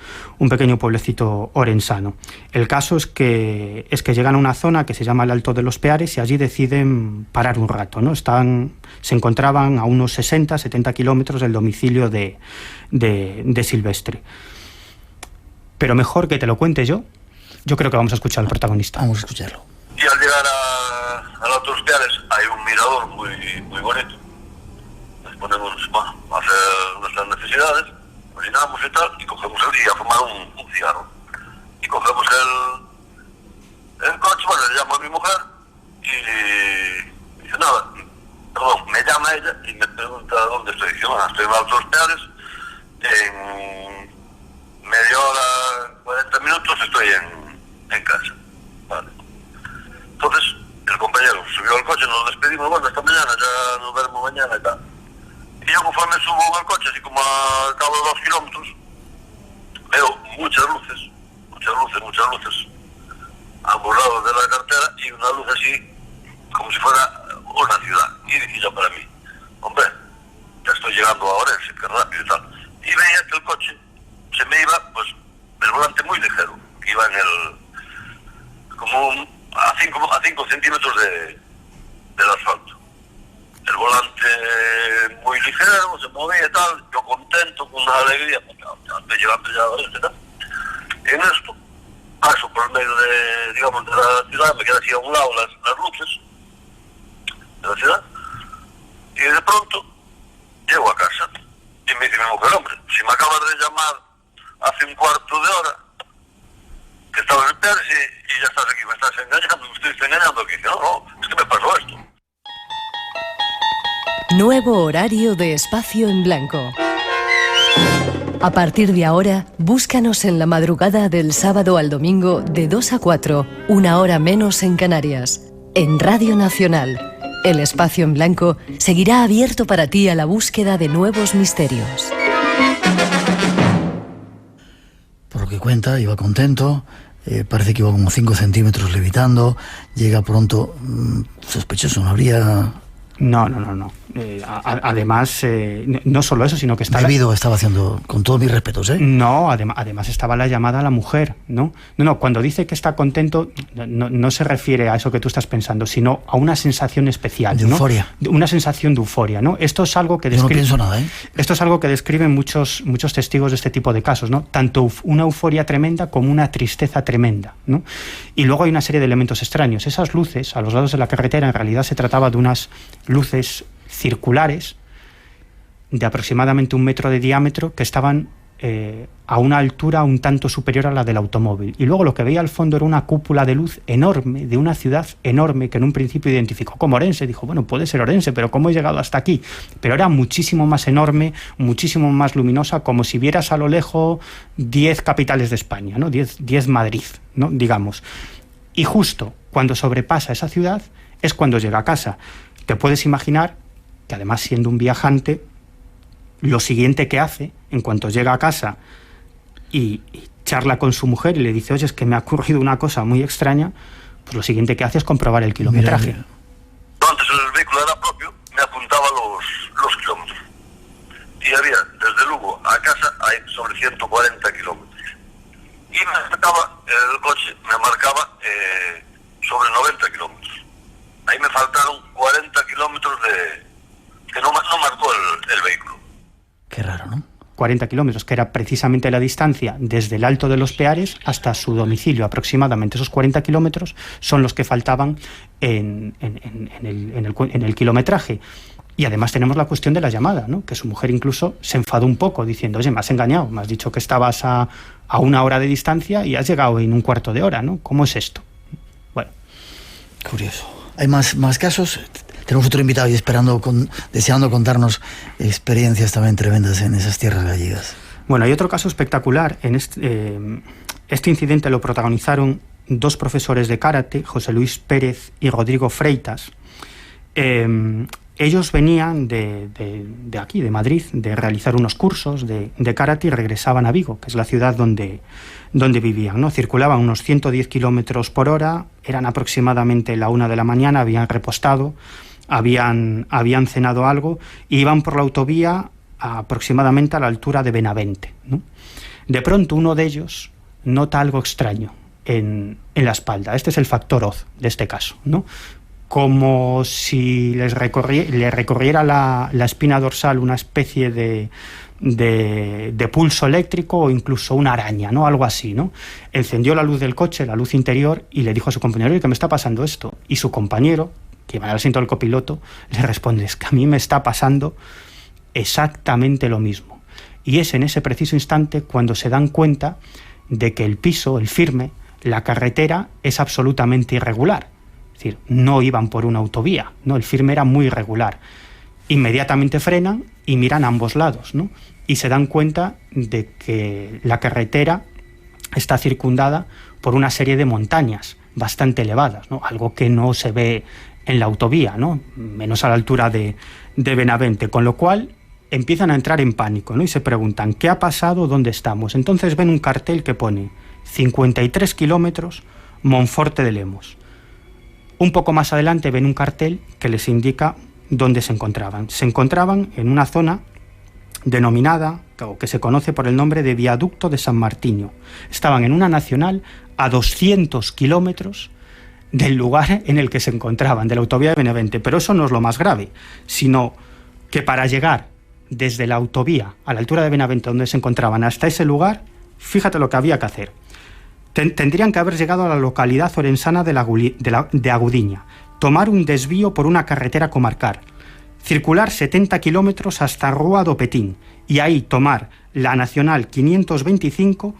orensano. El caso es que llegan a una zona que se llama el Alto de los Peares y allí deciden parar un rato, ¿no? Se encontraban a unos 60-70 kilómetros del domicilio de Silvestre. Pero mejor que te lo cuente yo creo que vamos a escuchar al protagonista. Vamos a escucharlo. Y al llegar al Alto de los Peares hay un mirador muy, muy bonito. Nos ponemos a hacer nuestras necesidades, cocinamos y tal, y cogemos y a fumar un cigarro. Y cogemos el coche, bueno, le llamo a mi mujer y dice nada, perdón, me llama ella y me pregunta dónde estoy. Dice, bueno, estoy en Alto de los Peares, en media hora, 40 minutos estoy en casa. Vale. Entonces, el compañero subió al coche, nos despedimos, bueno, hasta mañana, ya nos veremos mañana y tal. Y yo conforme subo al coche, así como a cabo de 2 kilómetros, veo muchas luces a ambos lados de la carretera y una luz así, como si fuera una ciudad. Y dije yo para mí, hombre, ya estoy llegando a Orense, qué rápido y tal. Y veía que el coche se me iba, pues, el volante muy ligero, que iba a 5 centímetros del asfalto. El volante muy ligero, se movía y tal, yo contento, con una alegría, porque estoy llegando ya a Orense, ¿no? En esto, paso por el medio de la ciudad, me quedan así a un lado las luces de la ciudad, y de pronto llego a casa, y me dice mi mujer, hombre, si me acabas de llamar hace un cuarto de hora, que estaba en el Peares y ya estás aquí, me estás engañando, me estoy engañando aquí. No, es que me pasó esto. Nuevo horario de Espacio en Blanco. A partir de ahora, búscanos en la madrugada del sábado al domingo de 2 a 4, 1 hora menos en Canarias, en Radio Nacional. El Espacio en Blanco seguirá abierto para ti a la búsqueda de nuevos misterios. Por lo que cuenta, iba contento, parece que iba como 5 centímetros levitando, llega pronto, sospechoso, no habría... No. Además, no solo eso, sino que estaba... Bebido estaba haciendo, con todos mis respetos, ¿eh? No, además estaba la llamada a la mujer, ¿no? No, cuando dice que está contento, no se refiere a eso que tú estás pensando, sino a una sensación especial, de euforia. Una sensación de euforia, ¿no? Esto es algo que Yo no pienso nada, ¿eh? Esto es algo que describen muchos testigos de este tipo de casos, ¿no? Tanto una euforia tremenda como una tristeza tremenda, ¿no? Y luego hay una serie de elementos extraños. Esas luces, a los lados de la carretera, en realidad se trataba de unas luces circulares de aproximadamente 1 metro de diámetro que estaban a una altura un tanto superior a la del automóvil. Y luego lo que veía al fondo era una cúpula de luz enorme, de una ciudad enorme, que en un principio identificó como Orense. Dijo, bueno, puede ser Orense, pero ¿cómo he llegado hasta aquí? Pero era muchísimo más enorme, muchísimo más luminosa, como si vieras a lo lejos 10 capitales de España, ¿no? 10 Madrid, ¿no? Digamos. Y justo cuando sobrepasa esa ciudad es cuando llega a casa. Te puedes imaginar que, además, siendo un viajante, lo siguiente que hace, en cuanto llega a casa y charla con su mujer y le dice, oye, es que me ha ocurrido una cosa muy extraña, pues lo siguiente que hace es comprobar el kilometraje. Mira. Antes el vehículo era propio, me apuntaba los kilómetros. Y había, desde Lugo a casa, hay sobre 140 kilómetros. Y el coche me marcaba sobre 90 kilómetros. Ahí me faltaron 40 kilómetros que no marcó el vehículo. Qué raro, ¿no? 40 kilómetros, que era precisamente la distancia desde el Alto de los Peares hasta su domicilio. Aproximadamente esos 40 kilómetros son los que faltaban en el kilometraje. Y además tenemos la cuestión de la llamada, ¿no? Que su mujer incluso se enfadó un poco diciendo, oye, me has engañado, me has dicho que estabas a 1 hora de distancia y has llegado en un cuarto de hora, ¿no? ¿Cómo es esto? Bueno. Curioso. ¿Hay más casos? Tenemos otro invitado ahí deseando contarnos experiencias también tremendas en esas tierras gallegas. Bueno, hay otro caso espectacular. Este incidente lo protagonizaron 2 profesores de karate, José Luis Pérez y Rodrigo Freitas. Ellos venían de aquí, de Madrid, de realizar unos cursos de karate y regresaban a Vigo, que es la ciudad donde vivían, ¿no? Circulaban unos 110 kilómetros por hora, eran aproximadamente la 1 de la mañana, habían repostado, habían cenado algo y iban por la autovía aproximadamente a la altura de Benavente, ¿no? De pronto uno de ellos nota algo extraño en la espalda. Este es el factor Oz de este caso, ¿no? Como si le recorriera la espina dorsal una especie de pulso eléctrico o incluso una araña, ¿no? Algo así, ¿no? Encendió la luz del coche, la luz interior, y le dijo a su compañero, ¿qué me está pasando esto? Y su compañero, que va al asiento del copiloto, le responde, es que a mí me está pasando exactamente lo mismo. Y es en ese preciso instante cuando se dan cuenta de que el piso, el firme, la carretera es absolutamente irregular. Es decir, no iban por una autovía, ¿no? El firme era muy irregular. Inmediatamente frenan y miran a ambos lados, ¿no? Y se dan cuenta de que la carretera está circundada por una serie de montañas bastante elevadas, ¿no? Algo que no se ve en la autovía, ¿no? Menos a la altura de Benavente, con lo cual empiezan a entrar en pánico, ¿no? Y se preguntan, ¿qué ha pasado? ¿Dónde estamos? Entonces ven un cartel que pone 53 kilómetros, Monforte de Lemos. Un poco más adelante ven un cartel que les indica dónde se encontraban. Se encontraban en una zona denominada, o que se conoce por el nombre de Viaducto de San Martiño. Estaban en una nacional a 200 kilómetros del lugar en el que se encontraban, de la autovía de Benavente. Pero eso no es lo más grave, sino que para llegar desde la autovía a la altura de Benavente, donde se encontraban, hasta ese lugar, fíjate lo que había que hacer. Tendrían que haber llegado a la localidad orensana de Agudiña, tomar un desvío por una carretera comarcal, circular 70 kilómetros hasta Rúa do Petín y ahí tomar la Nacional 525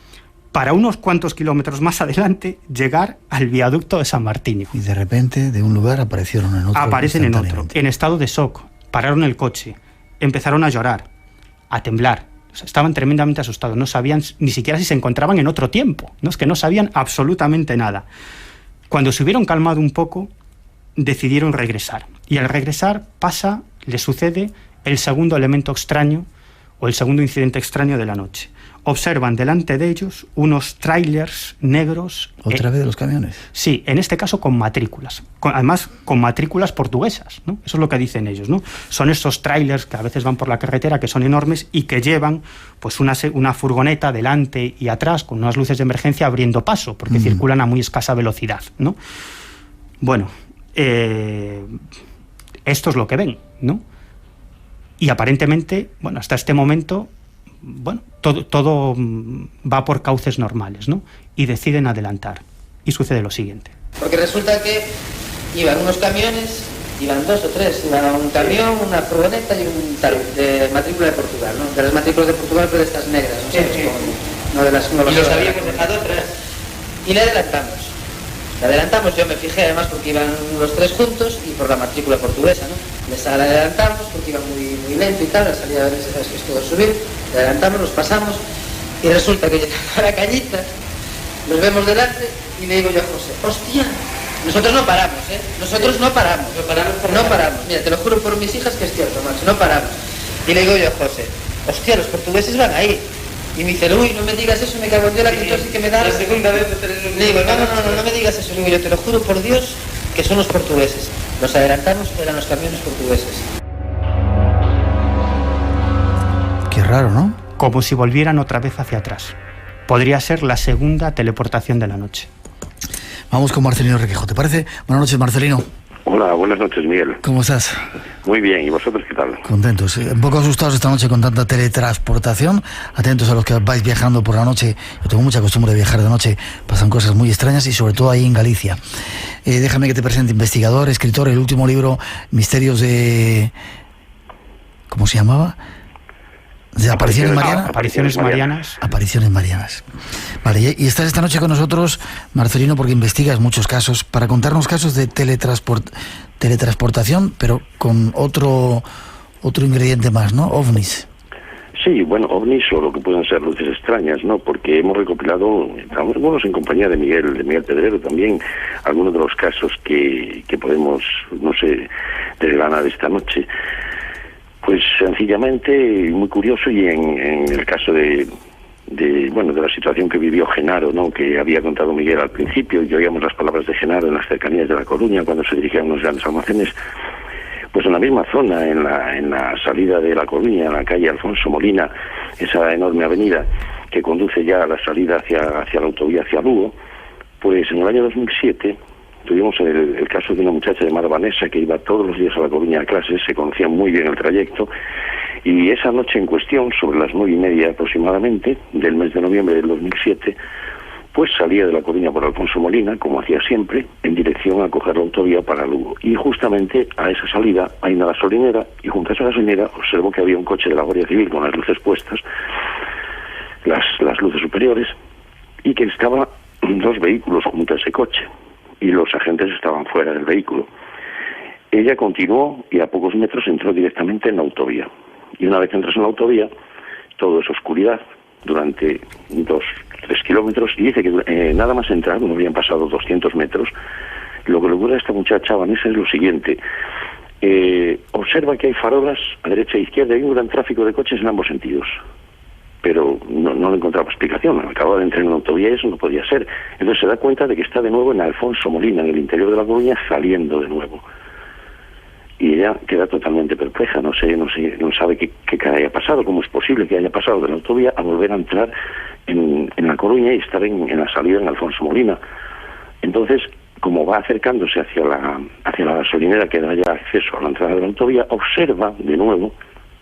para unos cuantos kilómetros más adelante llegar al viaducto de San Martiño. Y de repente, de un lugar aparecieron en otro. Aparecen en otro, en estado de shock. Pararon el coche, empezaron a llorar, a temblar. O sea, estaban tremendamente asustados, no sabían ni siquiera si se encontraban en otro tiempo, ¿no? Es que no sabían absolutamente nada. Cuando se hubieron calmado un poco, decidieron regresar. Y al regresar le sucede el segundo elemento extraño, o el segundo incidente extraño de la noche. Observan delante de ellos unos trailers negros. ¿Otra vez de los camiones? Sí, en este caso con matrículas. Además, con matrículas portuguesas, ¿no? Eso es lo que dicen ellos, ¿no? Son estos trailers que a veces van por la carretera, que son enormes y que llevan pues una furgoneta delante y atrás con unas luces de emergencia abriendo paso, porque circulan a muy escasa velocidad, ¿no? Bueno, esto es lo que ven, ¿no? Y aparentemente, bueno, hasta este momento, bueno, todo va por cauces normales, ¿no? Y deciden adelantar. Y sucede lo siguiente. Porque resulta que iban unos camiones, iban 2 o 3, iba un camión, una furgoneta y un tal, de matrícula de Portugal, ¿no? De las matrículas de Portugal, pero de estas negras, ¿no? Sí. No de las nuevas. Y los habíamos dejado atrás. Y le adelantamos. Yo me fijé además porque iban los 3 juntos y por la matrícula portuguesa, ¿no? Les adelantamos porque iban muy lento y tal, la salida de es todo subir, le adelantamos, los pasamos y resulta que llegando a la cañita, los vemos delante y le digo yo a José, hostia, nosotros no paramos, nosotros no paramos, mira, te lo juro por mis hijas que es cierto, macho, no paramos. Y le digo yo a José, hostia, los portugueses van ahí. Y me dice, uy, no me digas eso, me cago en Dios, la que sí que me da. La segunda vez le digo, no me digas eso, le digo, yo te lo juro por Dios que son los portugueses. Los adelantamos, eran los camiones portugueses. Qué raro, ¿no? como si volvieran otra vez hacia atrás. Podría ser la segunda teleportación de la noche. Vamos con Marcelino Requejo, ¿te parece? Buenas noches, Marcelino. Hola, buenas noches, Miguel. ¿Cómo estás? Muy bien, ¿y vosotros qué tal? Contentos. Un poco asustados esta noche con tanta teletransportación. Atentos a los que vais viajando por la noche. Yo tengo mucha costumbre de viajar de noche. Pasan cosas muy extrañas y sobre todo ahí en Galicia. Déjame que te presente, investigador, escritor, el último libro, Misterios de... ¿Cómo se llamaba? ¿De Apariciones Marianas? Apariciones Marianas. Vale, y estás esta noche con nosotros, Marcelino, porque investigas muchos casos, para contarnos casos de teletransportación, pero con otro ingrediente más, ¿no? OVNIs. Sí, bueno, ovnis o lo que pueden ser luces extrañas, ¿no? Porque hemos recopilado, algunos en compañía de Miguel Pedrero también, algunos de los casos que podemos, no sé, desgranar esta noche. Pues sencillamente, muy curioso, y en el caso de la situación que vivió Genaro, ¿no? Que había contado Miguel al principio, y oíamos las palabras de Genaro en las cercanías de La Coruña cuando se dirigía a unos grandes almacenes. Pues en la misma zona, en la salida de La Coruña, en la calle Alfonso Molina, esa enorme avenida que conduce ya a la salida hacia la autovía hacia Lugo, pues en el año 2007 tuvimos el caso de una muchacha llamada Vanessa que iba todos los días a La Coruña a clases, se conocía muy bien el trayecto, y esa noche en cuestión, sobre las 9:30 aproximadamente del mes de noviembre del 2007, pues salía de La Coruña por Alfonso Molina, como hacía siempre, en dirección a coger la autovía para Lugo. Y justamente a esa salida hay una gasolinera, y junto a esa gasolinera observó que había un coche de la Guardia Civil con las luces puestas, las luces superiores, y que estaban dos vehículos junto a ese coche, y los agentes estaban fuera del vehículo. Ella continuó y a pocos metros entró directamente en la autovía. Y una vez que entras en la autovía, todo es oscuridad durante 2-3 kilómetros, y dice que nada más entrar, no habían pasado 200 metros, lo que le ocurre a esta muchacha Vanessa es lo siguiente. Observa que hay farolas a derecha e izquierda, hay un gran tráfico de coches en ambos sentidos. Pero no le encontraba explicación. Acababa de entrar en una autovía y eso no podía ser. Entonces se da cuenta de que está de nuevo en Alfonso Molina, en el interior de La Coruña, saliendo de nuevo. Y ella queda totalmente perpleja, no sabe qué haya pasado, cómo es posible que haya pasado de la autovía a volver a entrar en La Coruña y estar en la salida en Alfonso Molina. Entonces, como va acercándose hacia la gasolinera que da ya acceso a la entrada de la autovía, observa de nuevo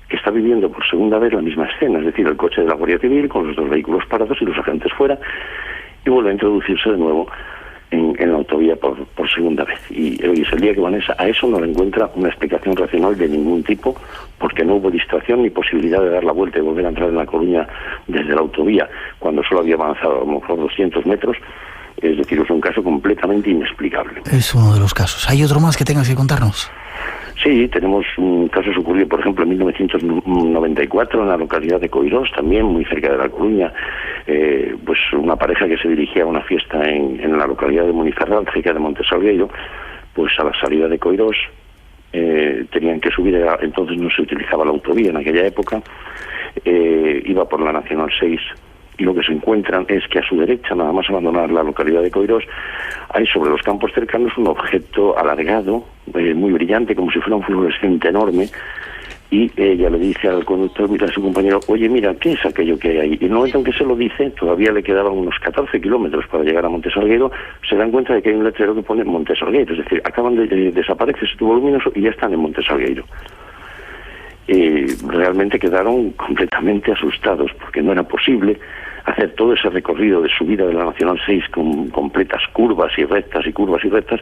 que está viviendo por segunda vez la misma escena, es decir, el coche de la Guardia Civil con los dos vehículos parados y los agentes fuera, y vuelve a introducirse de nuevo en la autovía por segunda vez. Y hoy es el día que Vanessa a eso no le encuentra una explicación racional de ningún tipo, porque no hubo distracción ni posibilidad de dar la vuelta y volver a entrar en La Coruña desde la autovía, cuando solo había avanzado a lo mejor 200 metros. Es decir, es un caso completamente inexplicable. Es uno de los casos. ¿Hay otro más que tengas que contarnos? Sí, tenemos un caso ocurrido, por ejemplo, en 1994 en la localidad de Coirós, también muy cerca de La Coruña, pues una pareja que se dirigía a una fiesta en la localidad de Muniferral, cerca de Montesalgueiro, pues a la salida de Coirós tenían que subir, entonces no se utilizaba la autovía en aquella época, iba por la Nacional 6, y lo que se encuentran es que a su derecha, nada más abandonar la localidad de Coirós, hay sobre los campos cercanos un objeto alargado, muy brillante, como si fuera un fluorescente enorme, y ella le dice al conductor, mira a su compañero, oye, mira, ¿qué es aquello que hay ahí? Y en el momento en que se lo dice, todavía le quedaban unos 14 kilómetros para llegar a Montesalgueiro, se dan cuenta de que hay un letrero que pone Montesalgueiro, es decir, acaban de desaparecer ese tubo luminoso y ya están en Montesalgueiro. Realmente quedaron completamente asustados, porque no era posible hacer todo ese recorrido de subida de la Nacional 6 con completas curvas y rectas y curvas y rectas,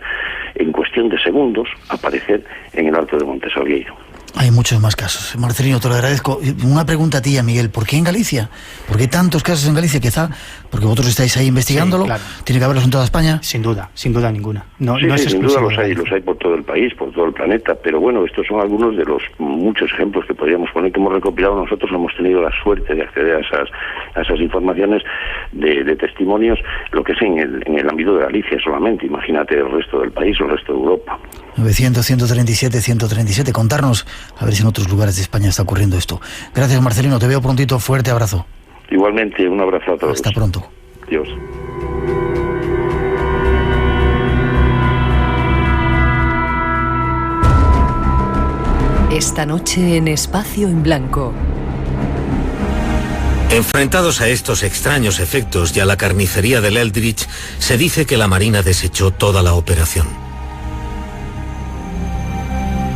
en cuestión de segundos aparecer en el Alto de Montesalgueiro. Hay muchos más casos. Marcelino, te lo agradezco. Una pregunta a ti, a Miguel. ¿Por qué en Galicia? ¿Por qué tantos casos en Galicia? Quizá porque vosotros estáis ahí investigándolo. Sí, claro. ¿Tiene que haberlos en toda España? Sin duda ninguna. No es exclusivo. Sin duda los hay por todo el país, por todo el planeta. Pero bueno, estos son algunos de los muchos ejemplos que podríamos poner que hemos recopilado. Nosotros hemos tenido la suerte de acceder a esas informaciones de testimonios, lo que es en el ámbito de Galicia solamente. Imagínate el resto del país o el resto de Europa. 900-137-137. Contarnos a ver si en otros lugares de España está ocurriendo esto. Gracias, Marcelino. Te veo prontito. Fuerte abrazo. Igualmente, un abrazo a todos. Hasta pronto. Adiós. Esta noche en Espacio en Blanco. Enfrentados a estos extraños efectos y a la carnicería del Eldridge, se dice que la Marina desechó toda la operación.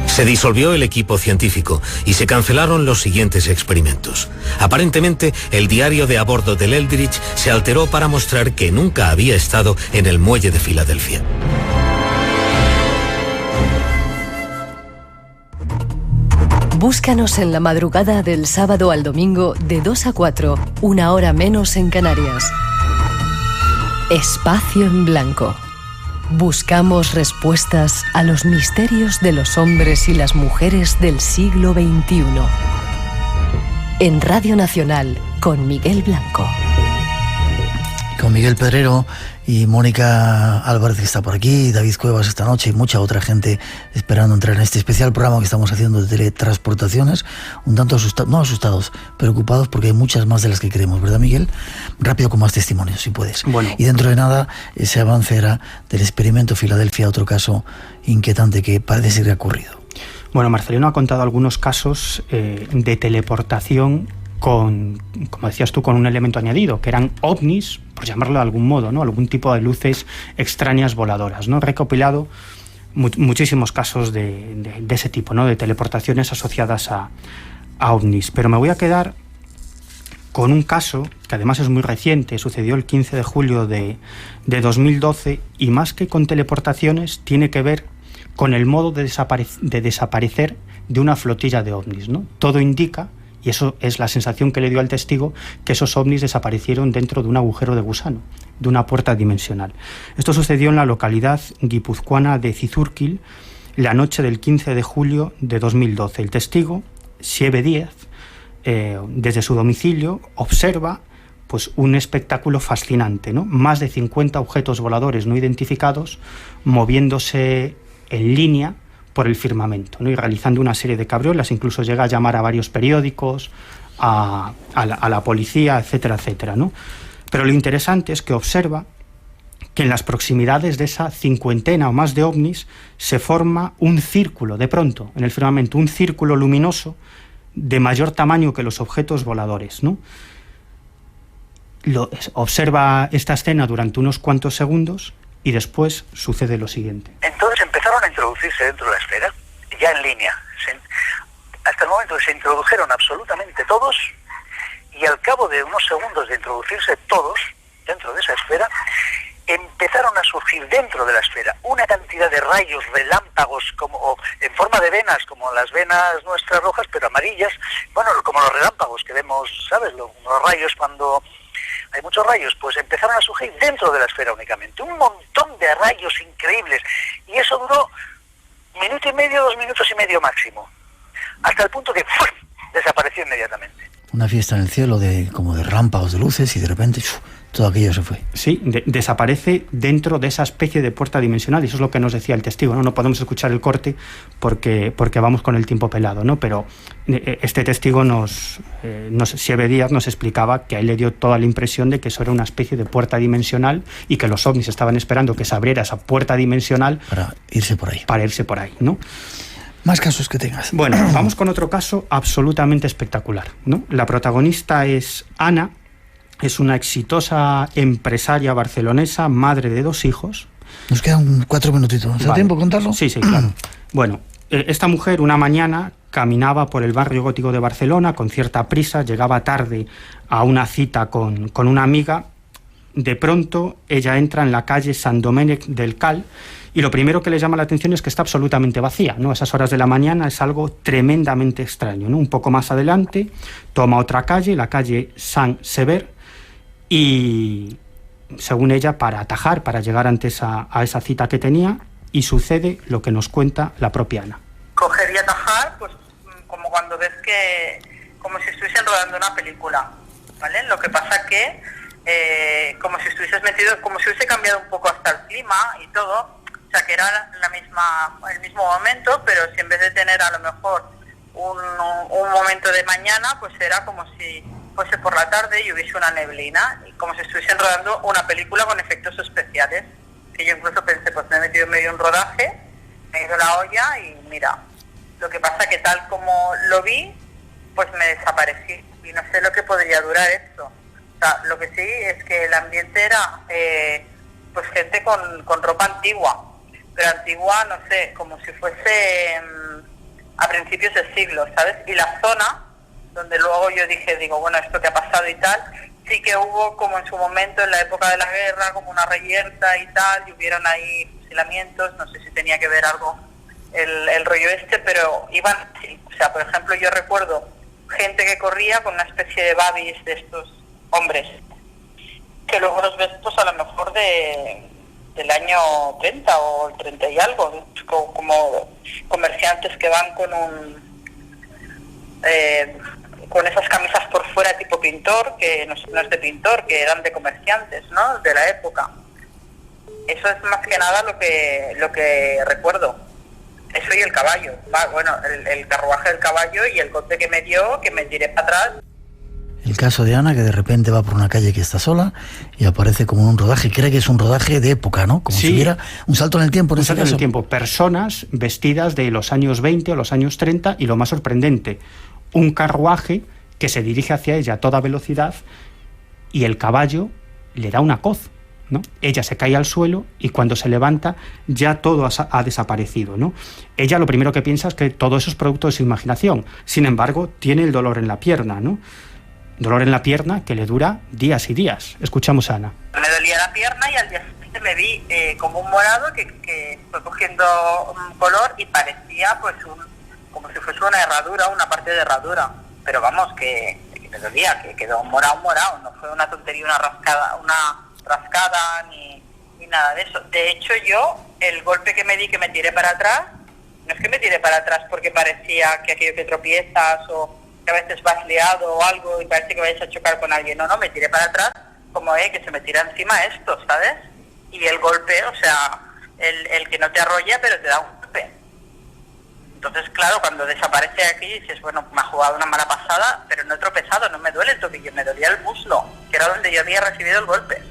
Se disolvió el equipo científico y se cancelaron los siguientes experimentos. Aparentemente, el diario de a bordo del Eldridge se alteró para mostrar que nunca había estado en el muelle de Filadelfia. Búscanos en la madrugada del sábado al domingo de 2 a 4, 1 hora menos en Canarias. Espacio en Blanco. Buscamos respuestas a los misterios de los hombres y las mujeres del siglo XXI. En Radio Nacional, con Miguel Blanco. Con Miguel Pedrero y Mónica Álvarez, que está por aquí, David Cuevas esta noche y mucha otra gente esperando entrar en este especial programa que estamos haciendo de teletransportaciones, un tanto asustados, preocupados, porque hay muchas más de las que creemos, ¿verdad, Miguel? Rápido con más testimonios, si puedes. Bueno. Y dentro de nada, ese avance era del experimento Filadelfia, otro caso inquietante que parece ser que ha ocurrido. Bueno, Marcelino ha contado algunos casos de teleportación con, como decías tú, con un elemento añadido, que eran ovnis, por llamarlo de algún modo, ¿no? Algún tipo de luces extrañas voladoras, ¿no? He recopilado muchísimos casos de ese tipo, ¿no? De teleportaciones asociadas a ovnis, pero me voy a quedar con un caso que además es muy reciente, sucedió el 15 de julio de 2012, y más que con teleportaciones tiene que ver con el modo de desaparecer de una flotilla de ovnis, ¿no? Todo indica, y eso es la sensación que le dio al testigo, que esos ovnis desaparecieron dentro de un agujero de gusano, de una puerta dimensional. Esto sucedió en la localidad guipuzcoana de Cizurquil la noche del 15 de julio de 2012. El testigo, Siebe Díaz, desde su domicilio observa pues un espectáculo fascinante, ¿no? Más de 50 objetos voladores no identificados moviéndose en línea por el firmamento, ¿no? Y realizando una serie de cabriolas. Incluso llega a llamar a varios periódicos, a la policía, etcétera, etcétera, ¿no? Pero lo interesante es que observa que en las proximidades de esa cincuentena o más de ovnis se forma un círculo, de pronto, en el firmamento, un círculo luminoso de mayor tamaño que los objetos voladores, ¿no? Observa esta escena durante unos cuantos segundos y después sucede lo siguiente. Entonces empezaron a introducirse dentro de la esfera, ya en línea. Hasta el momento se introdujeron absolutamente todos, y al cabo de unos segundos de introducirse todos dentro de esa esfera, empezaron a surgir dentro de la esfera una cantidad de rayos, relámpagos, como en forma de venas, como las venas nuestras rojas, pero amarillas, bueno, como los relámpagos que vemos, ¿sabes? Los rayos cuando hay muchos rayos, pues empezaron a surgir dentro de la esfera únicamente, un montón de rayos increíbles, y eso duró 1 minuto y medio, 2 minutos y medio máximo, hasta el punto que ¡fum!, desapareció inmediatamente. Una fiesta en el cielo como de rámpagos de luces, y de repente todo aquello se fue. Sí, desaparece dentro de esa especie de puerta dimensional, y eso es lo que nos decía el testigo, ¿no? No podemos escuchar el corte porque vamos con el tiempo pelado, ¿no? Pero este testigo Siebe Díaz nos explicaba que a él le dio toda la impresión de que eso era una especie de puerta dimensional y que los ovnis estaban esperando que se abriera esa puerta dimensional para irse por ahí. Para irse por ahí, ¿no? Más casos que tengas. Bueno, vamos con otro caso absolutamente espectacular, ¿no? La protagonista es Ana, es una exitosa empresaria barcelonesa, madre de 2 hijos. Nos quedan 4 minutitos. ¿Nos da tiempo contarlo? Sí, claro. Bueno, esta mujer una mañana caminaba por el barrio gótico de Barcelona con cierta prisa, llegaba tarde a una cita con una amiga. De pronto ella entra en la calle Sant Domènec del Cal, y lo primero que le llama la atención es que está absolutamente vacía, ¿no? A esas horas de la mañana es algo tremendamente extraño, ¿no? Un poco más adelante toma otra calle, la calle Sant Sever, y según ella para llegar antes a esa cita que tenía, y sucede lo que nos cuenta la propia Ana. Coger y atajar, pues como cuando ves que, como si estuviesen rodando una película, ¿vale? Lo que pasa que como si estuvieses metido, como si hubiese cambiado un poco hasta el clima y todo, o sea que era el mismo momento, pero si en vez de tener a lo mejor un momento de mañana, pues era como si fuese por la tarde y hubiese una neblina, y como si estuviesen rodando una película con efectos especiales, que yo incluso pensé, pues me he metido en medio de un rodaje, me he ido la olla y mira, lo que pasa que tal como lo vi, pues me desaparecí. y no sé lo que podría durar esto. O sea, lo que sí es que el ambiente era pues gente con ropa antigua, pero antigua, no sé, como si fuese a principios del siglo, ¿sabes? Y la zona donde luego yo digo, bueno, esto que ha pasado y tal, sí que hubo como en su momento, en la época de la guerra, como una reyerta y tal, y hubieron ahí fusilamientos, no sé si tenía que ver algo el rollo pero iban así. O sea, por ejemplo, yo recuerdo gente que corría con una especie de babis de estos hombres, que luego los ves pues a lo mejor del año 30 o el 30 y algo, como comerciantes que van con esas camisas por fuera tipo pintor, que no es de pintor, que eran de comerciantes, ¿no?, de la época. Eso es más que nada lo que recuerdo. Eso y el caballo. Bueno, el carruaje del caballo y el golpe que me dio, que me tiré para atrás. El caso de Ana, que de repente va por una calle que está sola y aparece como en un rodaje. Cree que es un rodaje de época, ¿no? Como si hubiera un salto en el tiempo. Un salto en el tiempo. Personas vestidas de los años 20 o los años 30 y lo más sorprendente, un carruaje que se dirige hacia ella a toda velocidad y el caballo le da una coz, ¿no? Ella se cae al suelo y cuando se levanta ya todo ha desaparecido, ¿no? Ella lo primero que piensa es que todo eso es producto de su imaginación. Sin embargo, tiene el dolor en la pierna, ¿no? Dolor en la pierna que le dura días y días. Escuchamos a Ana. Me dolía la pierna y al día siguiente me vi como un morado que fue cogiendo color y parecía pues como si fuese una herradura, una parte de herradura. Pero vamos, que me dolía, que quedó morado, no fue una tontería, una rascada ni nada de eso. De hecho, yo, el golpe que me di, que me tiré para atrás, no es que me tiré para atrás porque parecía que aquello que tropiezas o que a veces vas liado o algo y parece que vayas a chocar con alguien. No, me tiré para atrás como que se me tira encima esto, ¿sabes? Y el golpe, o sea, el que no te arrolla pero te da un golpe. Entonces, claro, cuando desaparece aquí dices, bueno, me ha jugado una mala pasada, pero no he tropezado, no me duele el tobillo, me dolía el muslo, que era donde yo había recibido el golpe.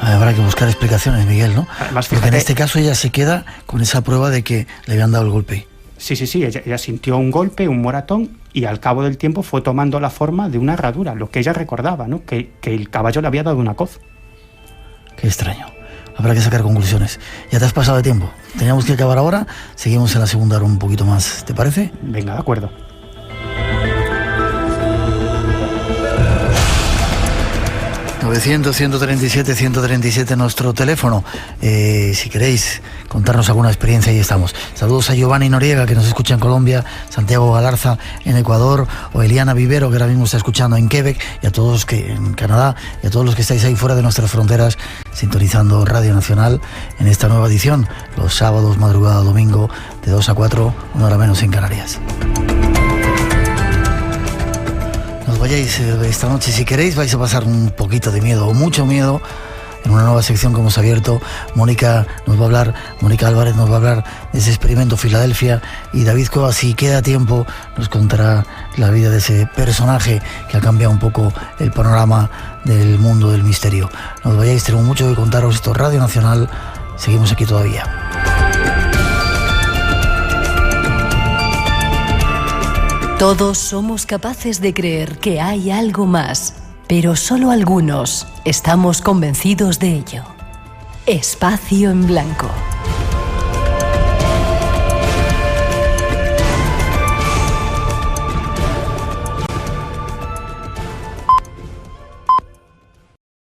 Habrá que buscar explicaciones, Miguel, ¿no? Además, porque en este caso ella se queda con esa prueba de que le habían dado el golpe. Sí, ella sintió un golpe, un moratón, y al cabo del tiempo fue tomando la forma de una herradura, lo que ella recordaba, ¿no? Que el caballo le había dado una coz. Qué extraño. Habrá que sacar conclusiones. Ya te has pasado de tiempo. Teníamos que acabar ahora. Seguimos en la segunda hora un poquito más. ¿Te parece? Venga, de acuerdo. 900-137-137 nuestro teléfono. Si queréis contarnos alguna experiencia, ahí estamos. Saludos a Giovanni Noriega, que nos escucha en Colombia, Santiago Galarza en Ecuador, o Eliana Vivero, que ahora mismo está escuchando en Quebec, y a todos que en Canadá, y a todos los que estáis ahí fuera de nuestras fronteras, sintonizando Radio Nacional en esta nueva edición, los sábados, madrugada, domingo, de 2 a 4, una hora menos en Canarias. Nos vayáis esta noche, si queréis, vais a pasar un poquito de miedo o mucho miedo en una nueva sección que hemos abierto. Mónica Álvarez nos va a hablar de ese experimento Filadelfia, y David Cuevas, si queda tiempo, nos contará la vida de ese personaje que ha cambiado un poco el panorama del mundo del misterio. Nos vayáis, tenemos mucho que contaros. Esto es Radio Nacional, seguimos aquí todavía. Todos somos capaces de creer que hay algo más, pero solo algunos estamos convencidos de ello. Espacio en Blanco.